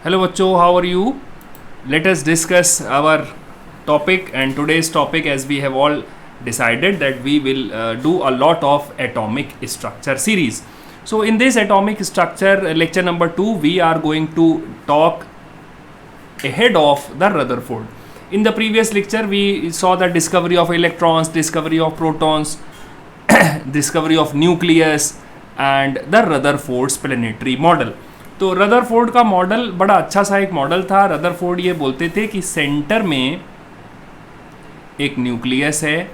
Hello bachcho, how are you? Let us discuss our topic, and today's topic, as we have all decided that we will do a lot of atomic structure series. So in this atomic structure lecture number 2, we are going to talk ahead of the Rutherford. In the previous lecture we saw the discovery of electrons, discovery of protons, discovery of nucleus and the Rutherford's planetary model. तो Rutherford का model बड़ा अच्छा सा एक model था. Rutherford ये बोलते थे कि सेंटर में एक न्यूक्लियस है,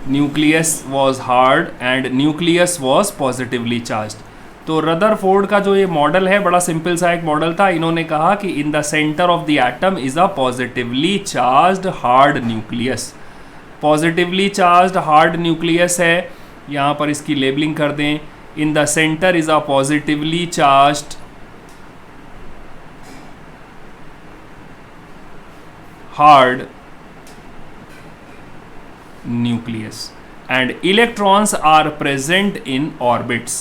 nucleus was hard and nucleus was positively charged. तो रदरफोर्ड का जो ये मॉडल है बड़ा सिंपल सा एक मॉडल था. इन्होंने कहा कि इन the centre of the atom is a positively charged hard nucleus. Positively charged hard nucleus है, यहाँ पर इसकी लेबलिंग कर दें. इन the centre is a positively charged hard nucleus and electrons are present in orbits.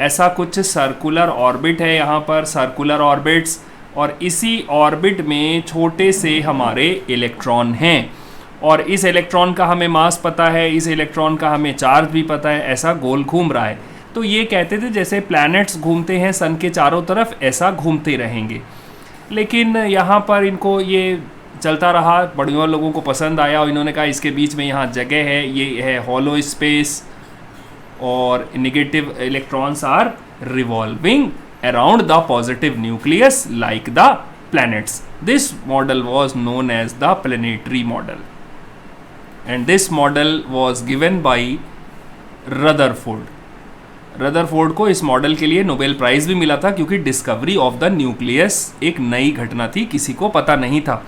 ऐसा कुछ सर्कुलर ऑर्बिट है यहाँ पर, सर्कुलर ऑर्बिट्स, और इसी ऑर्बिट में छोटे से हमारे इलेक्ट्रॉन हैं. और इस इलेक्ट्रॉन का हमें मास पता है, इस इलेक्ट्रॉन का हमें चार्ज भी पता है. ऐसा गोल घूम रहा है. तो ये कहते थे जैसे प्लैनेट्स घूमते हैं सन के चारों तरफ, ऐसा घूमते रहेंगे. लेकिन यहाँ पर इनको ये चलता रहा, बढ़िया लोगों को पसंद आया और इन्होंने कहा इसके बीच में यहाँ जगह है, ये है हॉलो स्पेस और negative electrons are revolving around the positive nucleus like the planets. This model was known as the planetary model and this model was given by Rutherford. Rutherford को इस मॉडल के लिए नोबेल प्राइज़ भी मिला था क्योंकि discovery of the nucleus एक नई घटना थी, किसी को पता नहीं था.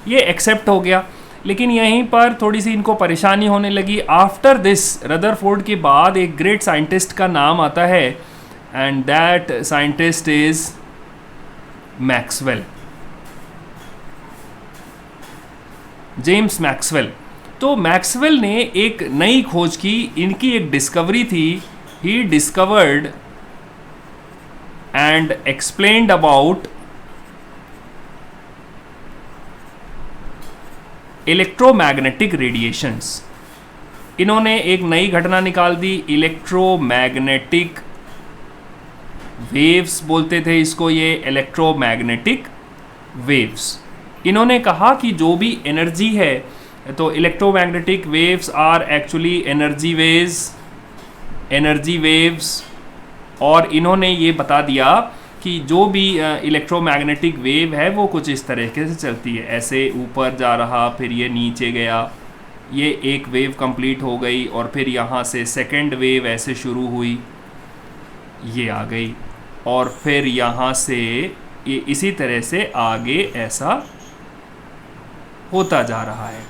ये एक्सेप्ट हो गया. लेकिन यहीं पर थोड़ी सी इनको परेशानी होने लगी. आफ्टर दिस रदरफोर्ड के बाद एक ग्रेट साइंटिस्ट का नाम आता है and that scientist is Maxwell, James Maxwell. तो मैक्सवेल ने एक नई खोज की, इनकी एक डिस्कवरी थी. He discovered and explained about electromagnetic radiations. इन्होंने एक नई घटना निकाल दी, इलेक्ट्रोमैग्नेटिक वेव्स बोलते थे इसको, ये इलेक्ट्रोमैग्नेटिक वेव्स. इन्होंने कहा कि जो भी एनर्जी है, तो electromagnetic waves are actually energy waves. और इन्होंने ये बता दिया कि जो भी इलेक्ट्रोमैग्नेटिक वेव है वो कुछ इस तरीके से चलती है, ऐसे ऊपर जा रहा, फिर ये नीचे गया, ये एक वेव कंप्लीट हो गई और फिर यहाँ से सेकंड वेव ऐसे शुरू हुई, ये आ गई, और फिर यहाँ से ये इसी तरह से आगे ऐसा होता जा रहा है.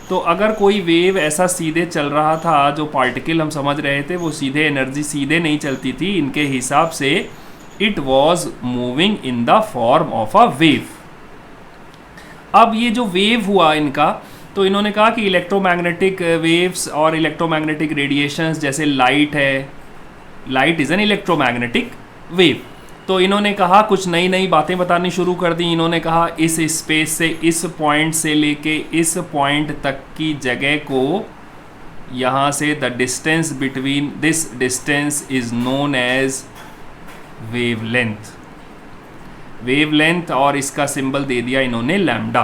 तो अगर कोई वेव ऐसा सीधे चल रहा था, जो पार्टिकल हम समझ रहे थे वो सीधे एनर्जी सीधे नहीं चलती थी, इनके हिसाब से it was moving in the form of a wave. अब ये जो वेव हुआ इनका, तो इन्होंने कहा कि इलेक्ट्रोमैग्नेटिक वेव्स और इलेक्ट्रोमैग्नेटिक रेडिएशंस, जैसे लाइट है, light is an electromagnetic wave. तो इन्होंने कहा कुछ नई नई बातें बतानी शुरू कर दी. इन्होंने कहा इस स्पेस से, इस पॉइंट से लेके इस पॉइंट तक की जगह को, यहाँ से the distance between this distance is known as wavelength. Wavelength, और इसका सिंबल दे दिया इन्होंने लैम्डा.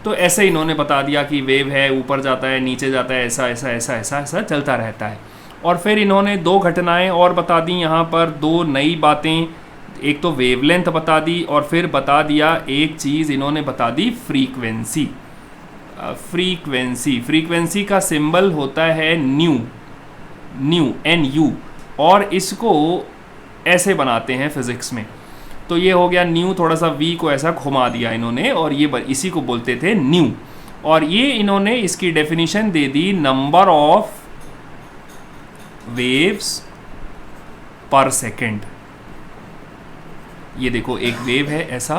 तो ऐसे इन्होंने बता दिया कि वेव है, ऊपर जाता है, नीचे जाता है, ऐसा ऐसा ऐसा ऐसा ऐसा चलता रहता है. और फिर इन्होंने दो घटनाएं और बता दी यहाँ पर, दो नई बातें. एक तो वेवलेंथ बता दी और फिर बता दिया एक चीज़ इन्होंने बता दी, फ्रीक्वेंसी. फ्रीक्वेंसी का सिंबल होता है न्यू, NU, और इसको ऐसे बनाते हैं फिज़िक्स में. तो ये हो गया न्यू, थोड़ा सा V को ऐसा घुमा दिया इन्होंने, और ये इसी को बोलते थे न्यू. और ये इन्होंने इसकी definition they the, number of waves per second. ये देखो एक वेव है ऐसा,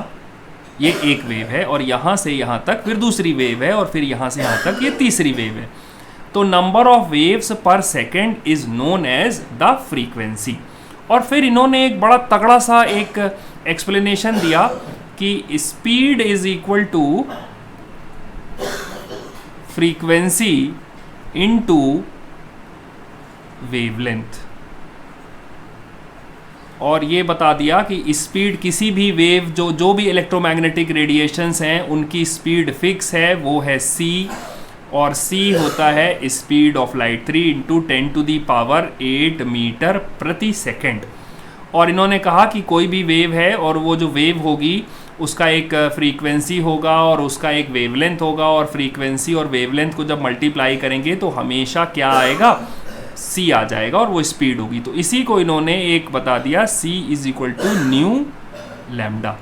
ये एक वेव है, और यहाँ से यहाँ तक फिर दूसरी वेव है, और फिर यहाँ से यहाँ तक ये तीसरी वेव है. तो number of waves per second is known as the frequency. और फिर इन्होंने एक बड़ा तगड़ा सा एक एक्सप्लेनेशन दिया कि speed is equal to frequency into wavelength, और ये बता दिया कि स्पीड किसी भी वेव जो भी इलेक्ट्रोमैग्नेटिक रेडिएशंस हैं उनकी स्पीड फिक्स है, वो है c, और c होता है speed of light 3 into 10⁸ metre प्रति सेकेंड। और इन्होंने कहा कि कोई भी वेव है और वो जो वेव होगी उसका एक फ्रीक्वेंसी होगा और उसका एक वेवलेंथ होगा, और फ्रीक्वेंसी और वेवलेंथ को जब मल्टीप्लाई करेंगे तो हमेशा क्या आएगा, c आ जाएगा, और वो स्पीड होगी। तो इसी को इन्होंने एक बता दिया, c is equal to nu lambda.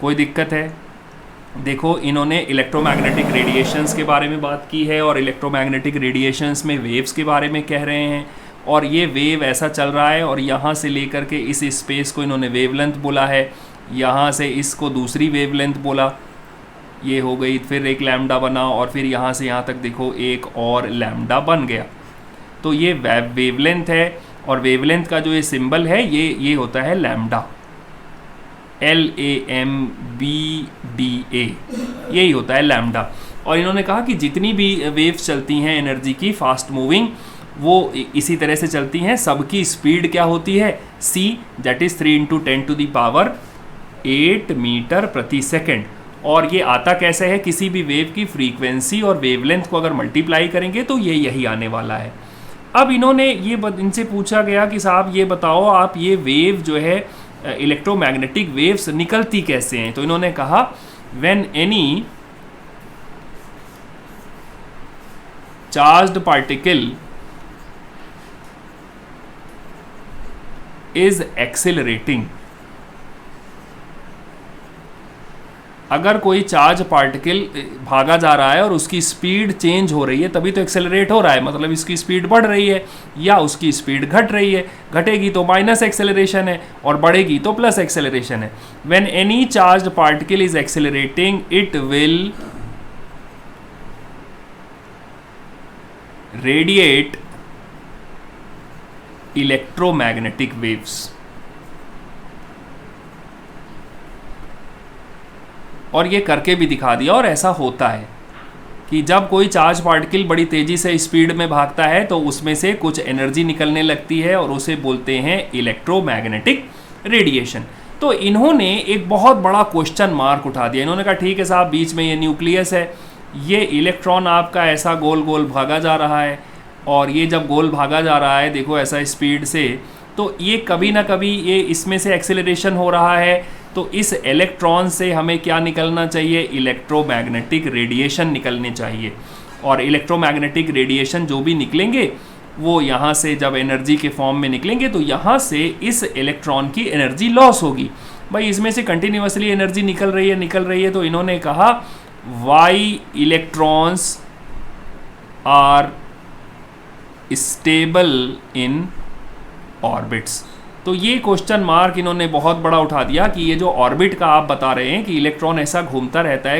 कोई दिक्कत है? देखो, इन्होंने इलेक्ट्रोमैग्नेटिक रेडिएशंस के बारे में बात की है और इलेक्ट्रोमैग्नेटिक रेडिएशंस में वेव्स के बारे में कह रहे हैं, और ये वेव ऐसा चल रहा है और यहाँ से लेकर के इस स्पेस को इन्होंने वेवलेंथ बोला है, यहाँ से इसको दूसरी वेवलेंथ बोला, ये हो गई, फिर एक लैम्डा बना, और फिर यहाँ से यहाँ तक देखो एक और लैम्डा बन गया। तो ये वेवलेंथ है, और वेवलेंथ का जो ये सिंबल है ये होता है लैम्डा, LAMBDA, यही होता है लैम्डा। और इन्होंने कहा कि जितनी भी वेव्स चलती हैं एनर्जी की फास्ट मूविंग, वो इसी तरह से चलती हैं, सबकी स्पीड क्या होती है, c, that is 3 into 10⁸ metre प्रति सेकेंड। और ये आता कैसे है, किसी भी वेव की फ्रीक्वेंसी और वेवलेंथ को अगर मल्टीप्लाई करेंगे तो ये यही आने वाला है। अब इन्होंने इनसे पूछा गया कि साहब ये बताओ, आप ये वेव जो है इलेक्ट्रोमैग्नेटिक वेव्स निकलती कैसे हैं? तो इन्होंने कहा, when any charged particle is accelerating, अगर कोई चार्ज पार्टिकल भागा जा रहा है और उसकी स्पीड चेंज हो रही है, तभी तो एक्सेलरेट हो रहा है, मतलब इसकी स्पीड बढ़ रही है, या उसकी स्पीड घट रही है, घटेगी तो माइनस एक्सेलरेशन है और बढ़ेगी तो प्लस एक्सेलरेशन है। When any charge particle is accelerating it will radiate electromagnetic waves. और ये करके भी दिखा दिया, और ऐसा होता है कि जब कोई चार्ज पार्टिकल बड़ी तेज़ी से स्पीड में भागता है तो उसमें से कुछ एनर्जी निकलने लगती है और उसे बोलते हैं इलेक्ट्रोमैग्नेटिक रेडिएशन। तो इन्होंने एक बहुत बड़ा क्वेश्चन मार्क उठा दिया। इन्होंने कहा ठीक है साहब, बीच में ये न्यूक्लियस है, ये इलेक्ट्रॉन आपका ऐसा गोल गोल भागा जा रहा है, और ये जब गोल भागा जा रहा है देखो ऐसा स्पीड से, तो ये कभी ना कभी ये इसमें से एक्सेलरेशन हो रहा है, तो इस इलेक्ट्रॉन से हमें क्या निकलना चाहिए, इलेक्ट्रोमैग्नेटिक रेडिएशन निकलने चाहिए। और इलेक्ट्रोमैग्नेटिक रेडिएशन जो भी निकलेंगे वो यहाँ से जब एनर्जी के फॉर्म में निकलेंगे तो यहाँ से इस इलेक्ट्रॉन की एनर्जी लॉस होगी। भाई इसमें से कंटिन्यूसली एनर्जी निकल रही है, तो इन्होंने कहा why electrons are stable in orbits. तो ये क्वेश्चन मार्क इन्होंने बहुत बड़ा उठा दिया कि ये जो ऑर्बिट का आप बता रहे हैं कि इलेक्ट्रॉन ऐसा घूमता रहता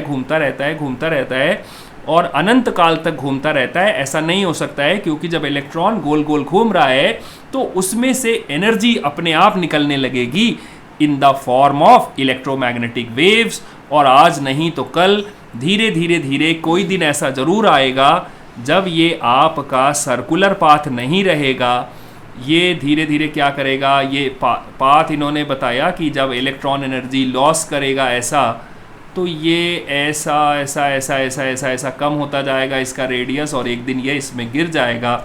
है और अनंत काल तक घूमता रहता है, ऐसा नहीं हो सकता है, क्योंकि जब इलेक्ट्रॉन गोल गोल घूम रहा है तो उसमें से एनर्जी अपने आप निकलने लगेगी in the form of electromagnetic waves. और आज नहीं तो कल, धीरे धीरे कोई दिन ऐसा ज़रूर आएगा जब ये आपका सर्कुलर पाथ नहीं रहेगा, ये धीरे धीरे क्या करेगा, ये पाथ इन्होंने बताया कि जब इलेक्ट्रॉन एनर्जी लॉस करेगा ऐसा, तो ये ऐसा कम होता जाएगा इसका रेडियस, और एक दिन ये इसमें गिर जाएगा।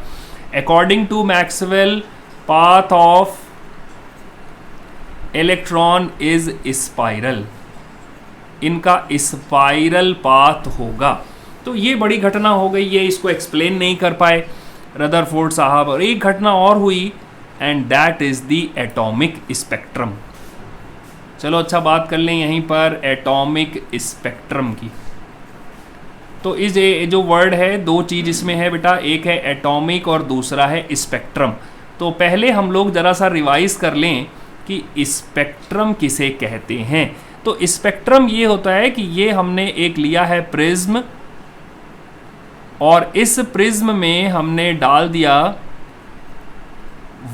According to Maxwell, path of electron is spiral, इनका स्पाइरल पाथ होगा। तो ये बड़ी घटना हो गई, ये इसको एक्सप्लेन नहीं कर पाए रदरफोर्ड साहब। और एक घटना और हुई, and that is the atomic spectrum. चलो अच्छा बात कर लें यहीं पर एटॉमिक स्पेक्ट्रम की। तो इस जो वर्ड है, दो चीज़ इसमें है बेटा, एक है एटॉमिक और दूसरा है स्पेक्ट्रम। तो पहले हम लोग ज़रा सा रिवाइज कर लें कि स्पेक्ट्रम किसे कहते हैं। तो स्पेक्ट्रम ये होता है कि ये हमने एक लिया है प्रिज्म, और इस प्रिज्म में हमने डाल दिया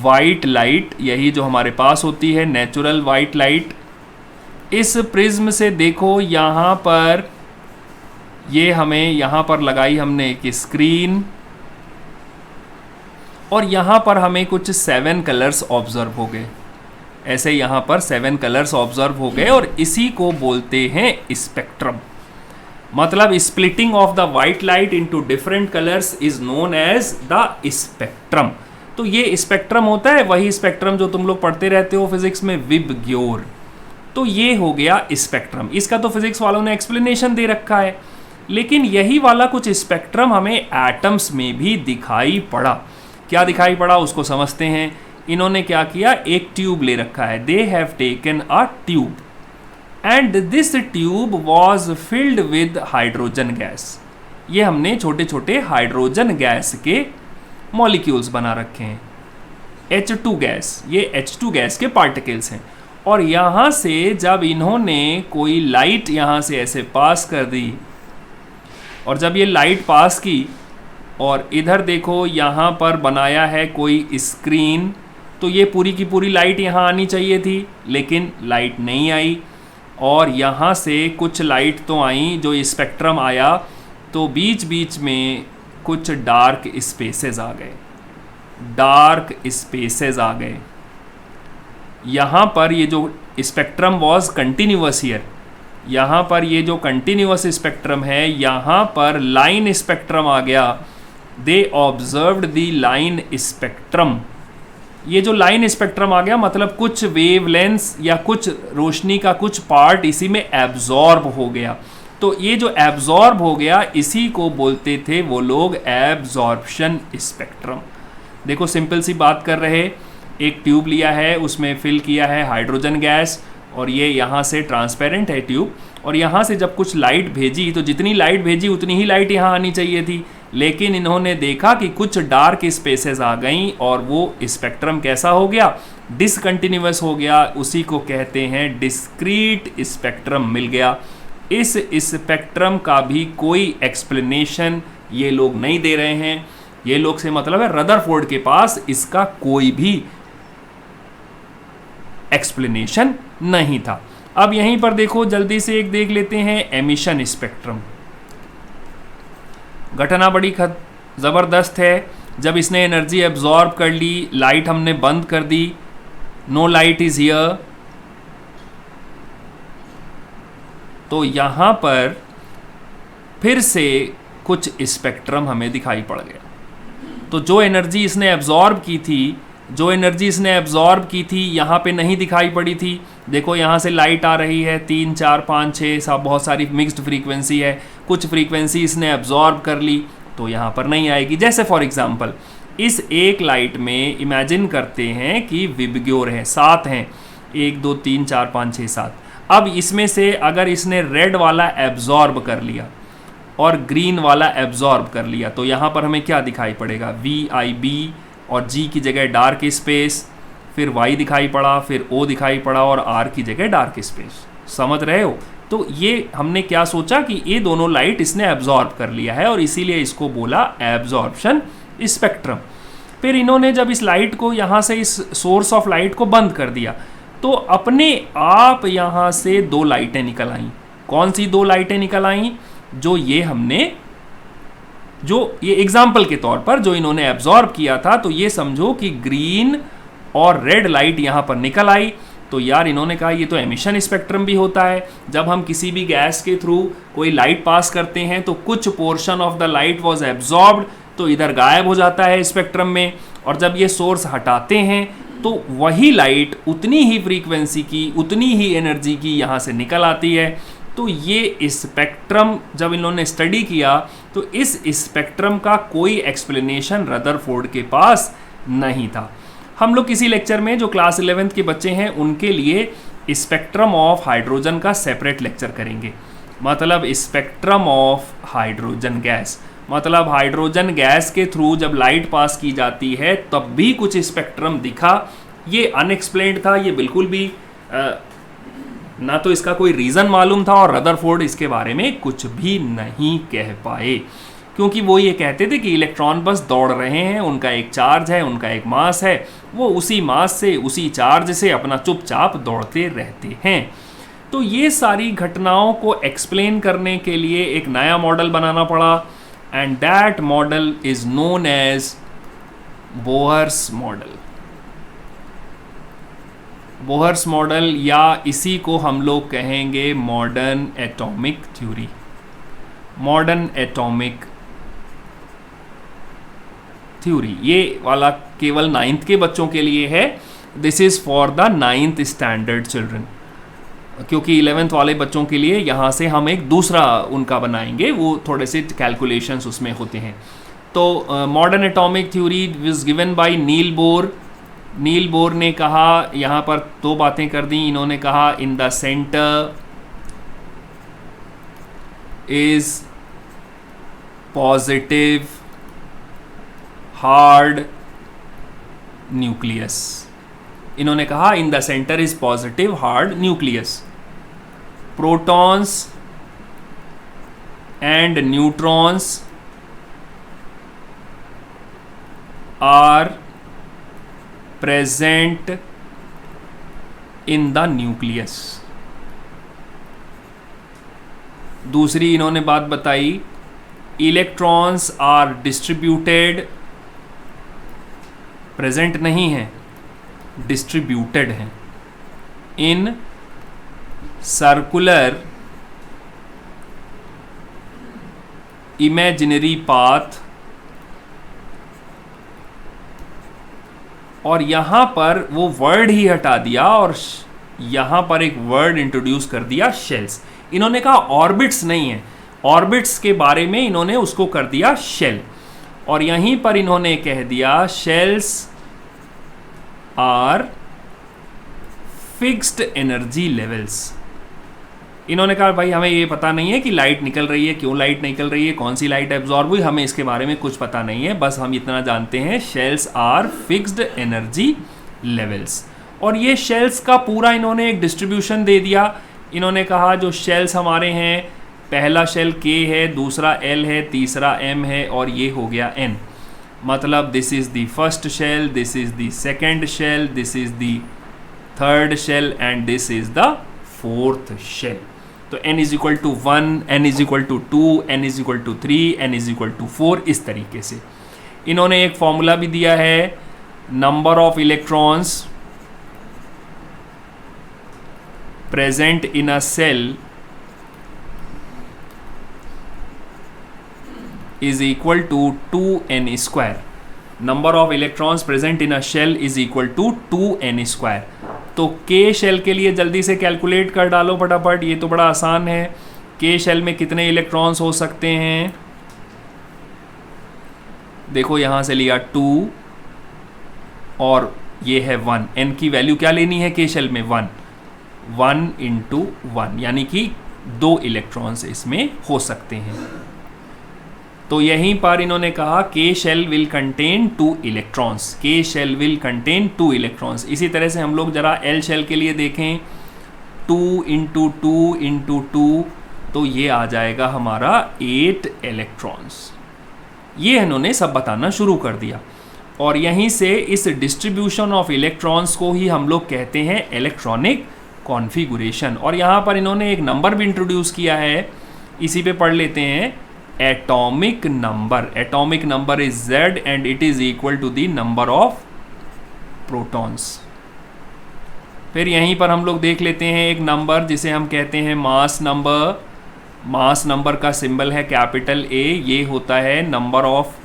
वाइट लाइट, यही जो हमारे पास होती है नेचुरल वाइट लाइट, इस प्रिज्म से देखो यहाँ पर ये हमें यहाँ पर लगाई हमने एक स्क्रीन और यहाँ पर हमें कुछ 7 कलर्स ऑब्जर्व हो गए। ऐसे यहाँ पर 7 कलर्स ऑब्जर्व हो गए और इसी को बोलते हैं स्पेक्ट्रम। मतलब splitting of the white light into different colours is known as the spectrum. तो ये स्पेक्ट्रम होता है वही स्पेक्ट्रम जो तुम लोग पढ़ते रहते हो फिजिक्स में, विबग्योर। तो ये हो गया स्पेक्ट्रम। इसका तो फिजिक्स वालों ने एक्सप्लेनेशन दे रखा है, लेकिन यही वाला कुछ स्पेक्ट्रम हमें एटम्स में भी दिखाई पड़ा। क्या दिखाई पड़ा उसको समझते हैं। इन्होंने क्या किया, एक ट्यूब ले रखा है। They have taken a tube and this tube was filled with hydrogen gas. ये हमने छोटे छोटे हाइड्रोजन गैस के मॉलिक्यूल्स बना रखे हैं। H2 गैस, ये H2 गैस के पार्टिकल्स हैं। और यहाँ से जब इन्होंने कोई लाइट यहाँ से ऐसे पास कर दी और जब ये लाइट पास की और इधर देखो यहाँ पर बनाया है कोई स्क्रीन, तो ये पूरी की पूरी लाइट यहाँ आनी चाहिए थी, लेकिन लाइट नहीं आई। और यहाँ से कुछ लाइट तो आई, जो स्पेक्ट्रम आया तो बीच बीच में कुछ डार्क स्पेसेस आ गए, डार्क स्पेसेस आ गए। यहाँ पर ये जो स्पेक्ट्रम वॉज कंटिन्यूअस हियर, यहाँ पर ये जो कंटिन्यूअस स्पेक्ट्रम है यहाँ पर लाइन स्पेक्ट्रम आ गया। दे ऑब्जर्व्ड द लाइन स्पेक्ट्रम। ये जो लाइन स्पेक्ट्रम आ गया मतलब कुछ वेवलेंथ्स या कुछ रोशनी का कुछ पार्ट इसी में एब्जॉर्ब हो गया। तो ये जो एब्जॉर्ब हो गया इसी को बोलते थे वो लोग एब्जॉर्प्शन स्पेक्ट्रम। देखो सिंपल सी बात कर रहे, एक ट्यूब लिया है, उसमें फिल किया है हाइड्रोजन गैस और ये यहाँ से ट्रांसपेरेंट है ट्यूब, और यहाँ से जब कुछ लाइट भेजी तो जितनी लाइट भेजी उतनी ही लाइट यहाँ आनी चाहिए थी, लेकिन इन्होंने देखा कि कुछ डार्क स्पेसेस आ गई और वो स्पेक्ट्रम कैसा हो गया, डिसकंटिन्यूअस हो गया। उसी को कहते हैं डिस्क्रीट स्पेक्ट्रम मिल गया। इस स्पेक्ट्रम का भी कोई एक्सप्लेनेशन ये लोग नहीं दे रहे हैं। ये लोग से मतलब है रदरफोर्ड के पास इसका कोई भी एक्सप्लेनेशन नहीं था। अब यहीं पर देखो जल्दी से एक देख लेते हैं एमिशन स्पेक्ट्रम। घटना बड़ी ज़बरदस्त है। जब इसने एनर्जी एब्जॉर्ब कर ली, लाइट हमने बंद कर दी, नो लाइट इज हियर, तो यहाँ पर फिर से कुछ स्पेक्ट्रम हमें दिखाई पड़ गया। तो जो एनर्जी इसने एब्जॉर्ब की थी यहाँ पे नहीं दिखाई पड़ी थी। देखो यहाँ से लाइट आ रही है 3, 4, 5, 6 सब बहुत सारी मिक्स्ड फ्रीक्वेंसी है। कुछ फ्रीक्वेंसी इसने एब्जॉर्ब कर ली तो यहाँ पर नहीं आएगी। जैसे फॉर एग्जांपल इस एक लाइट में इमेजिन करते हैं कि विबग्योर हैं, 7 हैं, 1, 2, 3, 4, 5, 6, 7। अब इसमें से अगर इसने रेड वाला एब्जॉर्ब कर लिया और ग्रीन वाला एब्जॉर्ब कर लिया तो यहाँ पर हमें क्या दिखाई पड़ेगा, VIB और G की जगह डार्क स्पेस, फिर Y दिखाई पड़ा, फिर O दिखाई पड़ा और R की जगह डार्क स्पेस। समझ रहे हो? तो ये हमने क्या सोचा कि ये दोनों लाइट इसने एब्जॉर्ब कर लिया है और इसीलिए इसको बोला एब्जॉर्प्शन स्पेक्ट्रम। फिर इन्होंने जब इस लाइट को यहाँ से इस सोर्स ऑफ लाइट को बंद कर दिया तो अपने आप यहाँ से 2 लाइटें निकल आईं। कौन सी 2 लाइटें निकल आईं? जो ये एग्जाम्पल के तौर पर जो इन्होंने एब्जॉर्ब किया था, तो ये समझो कि ग्रीन और रेड लाइट यहाँ पर निकल आई। तो यार इन्होंने कहा ये तो एमिशन स्पेक्ट्रम भी होता है। जब हम किसी भी गैस के थ्रू कोई लाइट पास करते हैं तो कुछ portion of the light was absorbed, तो इधर गायब हो जाता है स्पेक्ट्रम में, और जब ये सोर्स हटाते हैं तो वही लाइट उतनी ही फ्रीक्वेंसी की, उतनी ही एनर्जी की यहाँ से निकल आती है। तो ये स्पेक्ट्रम जब इन्होंने स्टडी किया तो इस स्पेक्ट्रम का कोई एक्सप्लेनेशन रदरफोर्ड के पास नहीं था। हम लोग किसी लेक्चर में जो क्लास 11th के बच्चे हैं उनके लिए स्पेक्ट्रम ऑफ हाइड्रोजन का सेपरेट लेक्चर करेंगे। मतलब स्पेक्ट्रम ऑफ हाइड्रोजन गैस, मतलब हाइड्रोजन गैस के थ्रू जब लाइट पास की जाती है तब भी कुछ स्पेक्ट्रम दिखा। ये अनएक्सप्लेन्ड था, ये बिल्कुल भी ना तो इसका कोई रीज़न मालूम था और रदरफोर्ड इसके बारे में कुछ भी नहीं कह पाए, क्योंकि वो ये कहते थे कि इलेक्ट्रॉन बस दौड़ रहे हैं, उनका एक चार्ज है, उनका एक मास है, वो उसी मास से, उसी चार्ज से अपना चुपचाप दौड़ते रहते हैं। तो ये सारी घटनाओं को एक्सप्लेन करने के लिए एक नया मॉडल बनाना पड़ा, and that model is known as Bohr's model. Bohr's model, या इसी को हम लोग कहेंगे modern atomic theory. Modern atomic theory ये वाला केवल 9th के बच्चों के लिए है। This is for the 9th standard children, क्योंकि 11th वाले बच्चों के लिए यहाँ से हम एक दूसरा उनका बनाएंगे, वो थोड़े से कैलकुलेशंस उसमें होते हैं। तो modern atomic theory was given bye Niels Bohr. Niels Bohr ने कहा, यहाँ पर दो बातें कर दी इन्होंने, कहा in the centre is positive hard nucleus. इन्होंने कहा in the centre is positive hard nucleus, protons and neutrons are present in the nucleus। दूसरी इन्होंने बात बताई, इलेक्ट्रॉन्स आर डिस्ट्रीब्यूटेड, प्रेजेंट नहीं है, डिस्ट्रीब्यूटेड हैं, इन सर्कुलर इमेजिनरी पाथ। और यहाँ पर वो वर्ड ही हटा दिया और यहाँ पर एक वर्ड इंट्रोड्यूस कर दिया, शेल्स। इन्होंने कहा ऑर्बिट्स नहीं है, ऑर्बिट्स के बारे में इन्होंने उसको कर दिया शेल। और यहीं पर इन्होंने कह दिया shells are fixed energy levels. इन्होंने कहा भाई हमें ये पता नहीं है कि लाइट निकल रही है, क्यों लाइट निकल रही है, कौन सी लाइट एब्जॉर्ब हुई, हमें इसके बारे में कुछ पता नहीं है, बस हम इतना जानते हैं shells are fixed energy levels. और ये शेल्स का पूरा इन्होंने एक डिस्ट्रीब्यूशन दे दिया। इन्होंने कहा जो शेल्स हमारे हैं, पहला शेल K है, दूसरा L है, तीसरा M है और ये हो गया N। मतलब this is the first shell, this is the second shell, this is the third shell and this is the fourth shell. तो n is equal to 1, n is equal to 2, n is equal to 3, n is equal to 4, इस तरीके से। इन्होंने एक formula भी दिया है, number of electrons present in a shell is equal to 2n square. Number of electrons present in a shell is equal to 2n square. तो K shell के लिए जल्दी से कैलकुलेट कर डालो फटाफट, ये तो बड़ा आसान है। K शेल में कितने इलेक्ट्रॉन्स हो सकते हैं? देखो यहाँ से लिया 2 और ये है 1, n की वैल्यू क्या लेनी है K शेल में? 1 इंटू 1, यानी कि 2 इलेक्ट्रॉन्स इसमें हो सकते हैं। तो यहीं पर इन्होंने कहा K shell will contain 2 electrons, K shell will contain 2 electrons. इसी तरह से हम लोग जरा L शेल के लिए देखें, 2 इंटू 2 इंटू 2, तो ये आ जाएगा हमारा 8 इलेक्ट्रॉन्स। ये इन्होंने सब बताना शुरू कर दिया। और यहीं से इस डिस्ट्रीब्यूशन ऑफ इलेक्ट्रॉन्स को ही हम लोग कहते हैं इलेक्ट्रॉनिक कॉन्फ़िगरेशन। और यहाँ पर इन्होंने एक नंबर भी इंट्रोड्यूस किया है, इसी पे पढ़ लेते हैं, atomic number. Atomic number is Z and it is equal to the number of protons. फिर यहीं पर हम लोग देख लेते हैं एक नंबर जिसे हम कहते हैं मास नंबर। मास नंबर का सिंबल है कैपिटल A, ये होता है number of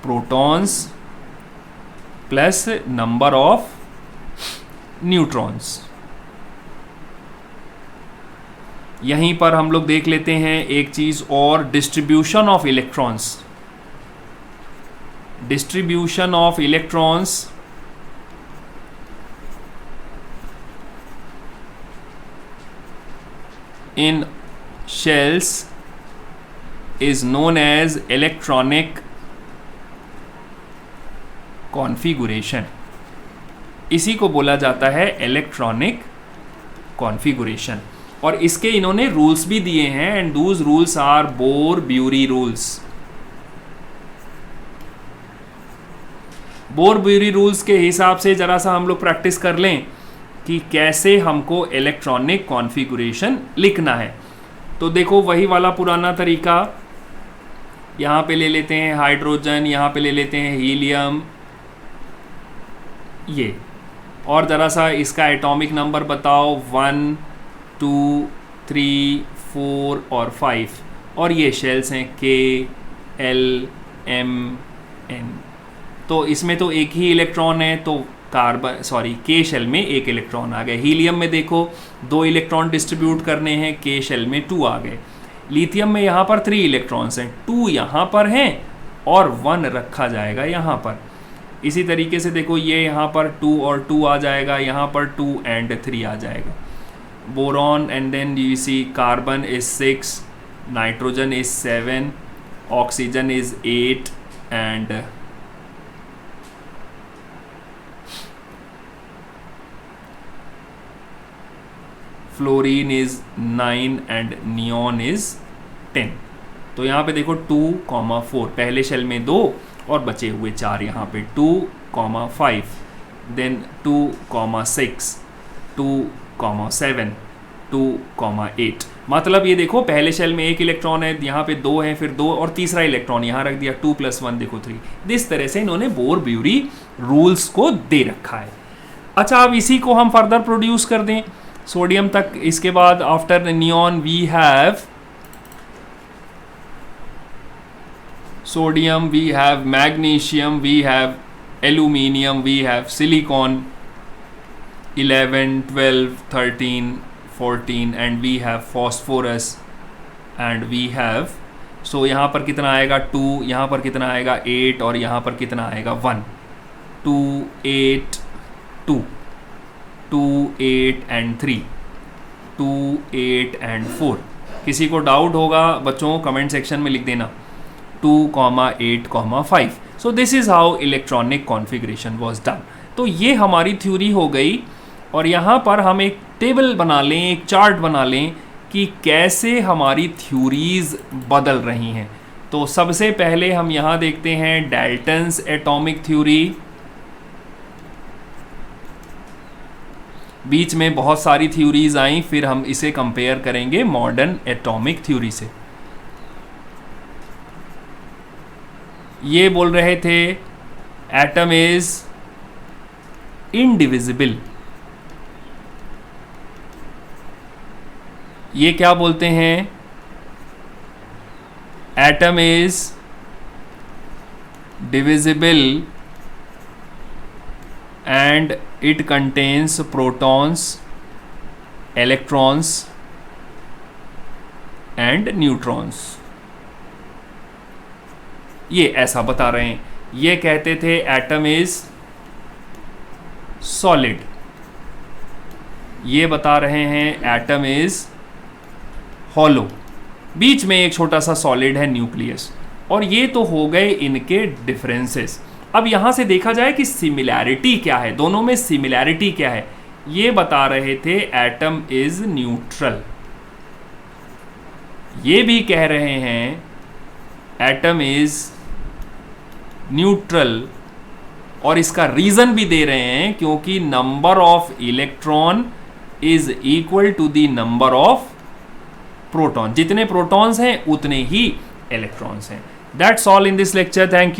protons plus number of neutrons. यहीं पर हम लोग देख लेते हैं एक चीज़ और, distribution of electrons. Distribution of electrons in shells is known as electronic configuration. इसी को बोला जाता है इलेक्ट्रॉनिक कॉन्फ़िगरेशन। और इसके इन्होंने रूल्स भी दिए हैं, and those rules are Bohr Bury rules. Bohr Bury rules के हिसाब से जरा सा हम लोग प्रैक्टिस कर लें कि कैसे हमको इलेक्ट्रॉनिक कॉन्फ़िगरेशन लिखना है। तो देखो वही वाला पुराना तरीका, यहाँ पे ले लेते हैं हाइड्रोजन, यहाँ पे ले लेते हैं हीलियम, ये, और ज़रा सा इसका एटॉमिक नंबर बताओ 1 2 3 4 और 5, और ये शेल्स हैं K L M N। तो इसमें तो एक ही इलेक्ट्रॉन है, तो कार्बन K शेल में एक इलेक्ट्रॉन आ गए। हीलियम में देखो 2 इलेक्ट्रॉन डिस्ट्रीब्यूट करने हैं, K शेल में 2 आ गए। लिथियम में यहाँ पर 3 इलेक्ट्रॉन्स हैं, 2 यहाँ पर हैं और 1 रखा जाएगा यहाँ पर। इसी तरीके से देखो ये यहाँ पर 2 और 2 आ जाएगा, यहाँ पर 2 and 3 आ जाएगा। Boron and then you see carbon is 6, nitrogen is 7, oxygen is 8 and fluorine is 9 and neon is 10। तो यहाँ पे देखो 2,4, पहले शेल में 2 और बचे हुए 4 यहाँ पे 2,5, देन 2,6, 2,7, 2,8। मतलब ये देखो पहले शेल में एक इलेक्ट्रॉन है, यहाँ पे 2 है, फिर 2 और तीसरा इलेक्ट्रॉन यहाँ रख दिया, 2 + 1 देखो 3। इस तरह से इन्होंने बोर ब्यूरी रूल्स को दे रखा है। अच्छा, अब इसी को हम फर्दर प्रोड्यूस कर दें सोडियम तक। इसके बाद after neon we have sodium, we have magnesium, we have aluminium, we have silicon 11, 12, 13, 14 and we have phosphorus and we have, so यहाँ पर कितना आएगा 2, यहाँ पर कितना आएगा 8 और यहाँ पर कितना आएगा 1, 2, 8, 2, 2, 8 and 3, 2, 8 and 4। किसी को डाउट होगा बच्चों कमेंट सेक्शन में लिख देना 2,8,5। So this is how electronic configuration was done. तो ये हमारी थ्योरी हो गई, और यहाँ पर हम एक टेबल बना लें, एक चार्ट बना लें कि कैसे हमारी थ्योरीज बदल रही हैं। तो सबसे पहले हम यहाँ देखते हैं डाल्टन्स एटॉमिक थ्योरी। बीच में बहुत सारी थ्योरीज आई, फिर हम इसे कंपेयर करेंगे मॉडर्न एटॉमिक थ्योरी से। ये बोल रहे थे एटम इज इनडिविजिबल। ये क्या बोलते हैं, atom is divisible and it contains protons, electrons and neutrons. ये ऐसा बता रहे हैं। ये कहते थे एटम इज सॉलिड, ये बता रहे हैं एटम इज हॉलो, बीच में एक छोटा सा सॉलिड है न्यूक्लियस। और ये तो हो गए इनके डिफरेंसेस। अब यहां से देखा जाए कि सिमिलैरिटी क्या है, दोनों में सिमिलैरिटी क्या है। ये बता रहे थे एटम इज न्यूट्रल, ये भी कह रहे हैं एटम इज न्यूट्रल, और इसका रीजन भी दे रहे हैं क्योंकि number of electron is equal to the number of proton. जितने प्रोटॉन्स हैं उतने ही इलेक्ट्रॉन्स हैं। That's all in this lecture. Thank you.